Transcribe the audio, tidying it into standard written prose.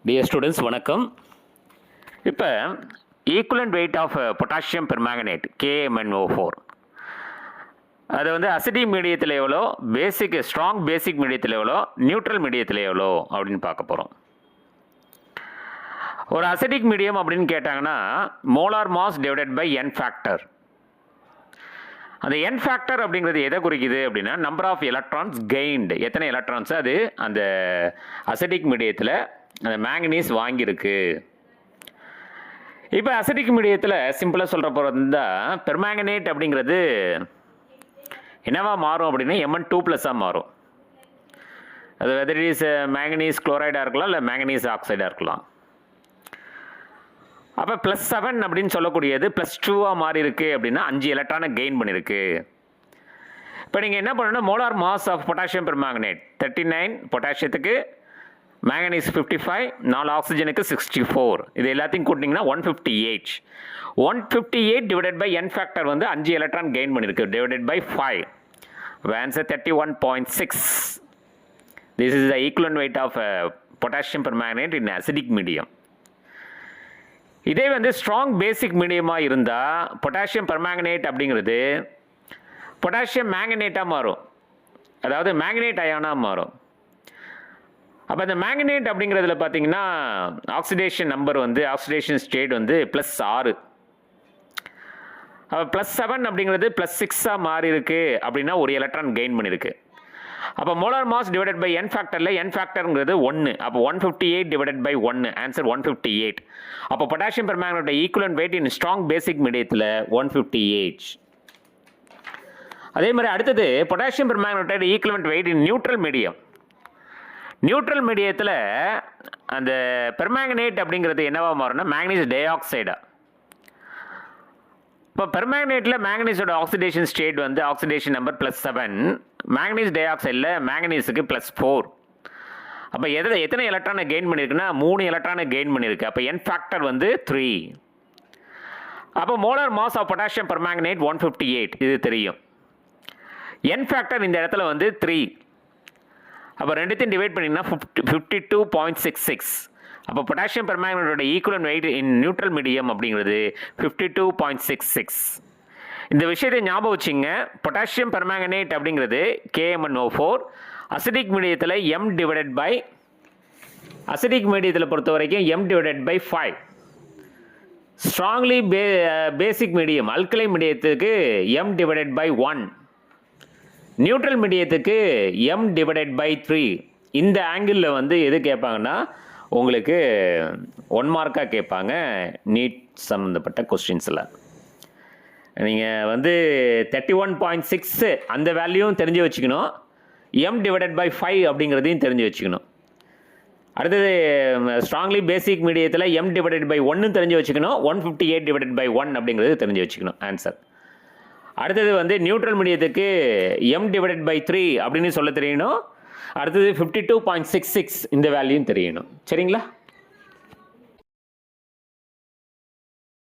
Dear students வணக்கம். இப்போ equivalent weight of potassium permanganate KMnO4 அது வந்து அசிடிக் மீடியத்தில் எவ்வளோ, ஸ்ட்ராங் பேசிக் மீடியத்தில் எவ்வளோ, நியூட்ரல் மீடியத்தில் எவ்வளோ அப்படின்னு பார்க்க போகிறோம். ஒரு அசிடிக் மீடியம் அப்படின்னு கேட்டாங்கன்னா molar mass divided by N factor. அந்த N ஃபேக்டர் அப்படிங்கிறது எதை குறிக்குது அப்படின்னா நம்பர் ஆஃப் எலக்ட்ரான்ஸ் கெயின்டு, எத்தனை எலக்ட்ரான்ஸ் அது அந்த அசிடிக் மீடியத்தில் அந்த மேங்கனீஸ் வாங்கியிருக்கு. இப்போ அசிடிக் மீடியத்தில் சிம்பிளாக சொல்கிற போகிறது இருந்தால் பெர்மாங்கனேட் அப்படிங்கிறது என்னவா மாறும் அப்படின்னா Mn2+ மாறும். அது வெதர் இட் இஸ் மேங்கனீஸ் குளோரைடாக இருக்கலாம், இல்லை மேங்கனீஸ் ஆக்சைடாக இருக்கலாம். அப்போ +7 அப்படின்னு சொல்லக்கூடியது +2 மாறி இருக்கு அப்படின்னா 5 எலக்ட்ரானை கெயின் பண்ணியிருக்கு. இப்போ நீங்கள் என்ன பண்ணணும், molar mass of potassium permanganate 39, பொட்டாசியத்துக்கு மேங்கனீஸ் 55, 4 ஆக்சிஜனுக்கு 64, இது எல்லாத்தையும் கூட்டிங்கன்னா 158. 158 டிவைடட் பை N ஃபேக்டர் வந்து 5 எலக்ட்ரான் கெயின் பண்ணியிருக்கு divided by 5. Answer 31.6. This is the equivalent weight of potassium permanganate in acidic medium. இதே வந்து ஸ்ட்ராங் பேசிக் மீடியமாக இருந்தால் பொட்டாசியம் பெர்மாங்கனேட் அப்படிங்கிறது பொட்டாசியம் மேங்கனேட்டாக மாறும், அதாவது மேங்கனேட் அயானாக மாறும். அப்போ இந்த மேங்கனேட் அப்படிங்கிறதுல பார்த்தீங்கன்னா ஆக்சிடேஷன் நம்பர் வந்து ஆக்சிடேஷன் ஸ்டேட் வந்து +6. அப்போ +7 அப்படிங்கிறது +6 மாறி இருக்கு அப்படின்னா ஒரு எலக்ட்ரான் கெயின் பண்ணியிருக்கு. அப்போ molar mass divided by N ஃபேக்டரில் N ஃபேக்டருங்கிறது 1. அப்போ 158 டிவைடட் பை 1, ஆன்சர் 158. அப்போ potassium permanganate equivalent weight in strong basic மீடியத்தில் 158. அதே மாதிரி அடுத்தது potassium permanganate equivalent weight in neutral medium. Neutral மீடியத்தில் அந்த பெர்மாங்கனேட் அப்படிங்கிறது என்னவா மாறும்னா மேங்கனீஸ் டை ஆக்சைடா. இப்போ பெர்மாங்கனேட்டில் மேங்கனீஸோட ஆக்சிடேஷன் ஸ்டேட் வந்து ஆக்சிடேஷன் நம்பர் +7, மேங்கனீஸ் டை ஆக்சைடில் மேங்கனீஸுக்கு +4. அப்போ எத்தனை எலக்ட்ரானை கெயின் பண்ணியிருக்குன்னா 3 எலக்ட்ரானை கெயின் பண்ணியிருக்கு. அப்போ N ஃபேக்டர் வந்து 3. அப்போ molar mass of potassium permanganate 158, இது தெரியும். N ஃபேக்டர் இந்த இடத்துல வந்து 3. அப்போ ரெண்டுத்தையும் டிவைட் பண்ணிங்கன்னா 52.66. அப்போ potassium பெர்மாங்கனேட்டோட equivalent weight in neutral medium அப்படிங்கிறது 52.66. இந்த விஷயத்தை ஞாபகம் வச்சுங்க. பொட்டாசியம் பெர்மாங்கனேட் அப்படிங்கிறது KMnO4 அசிடிக் மீடியத்தில் அசிடிக் மீடியத்தில் பொறுத்த வரைக்கும் M/5. Strongly basic medium alkali மீடியத்துக்கு M/1. நியூட்ரல் மீடியத்துக்கு M/3. இந்த ஆங்கிளில் வந்து எது கேட்பாங்கன்னா உங்களுக்கு 1 மார்க்காக கேட்பாங்க நீட் சம்மந்தப்பட்ட கொஸ்டின்ஸில். நீங்கள் வந்து 31.6 அந்த வேல்யூவும் தெரிஞ்சு வச்சுக்கணும், M/5 அப்படிங்கிறதையும் தெரிஞ்சு வச்சுக்கணும். அடுத்தது ஸ்ட்ராங்லி பேசிக் மீடியத்தில் M/1 தெரிஞ்சு வச்சுக்கணும், 158/1 அப்படிங்கிறது தெரிஞ்சு வச்சுக்கணும் ஆன்சர். அடுத்தது வந்து நியூட்ரல் மீடியத்துக்கு M/3 அப்படின்னு சொல்ல தெரியணும். அடுத்தது 52.66 இந்த வேல்யூயும் தெரியணும். சரிங்களா?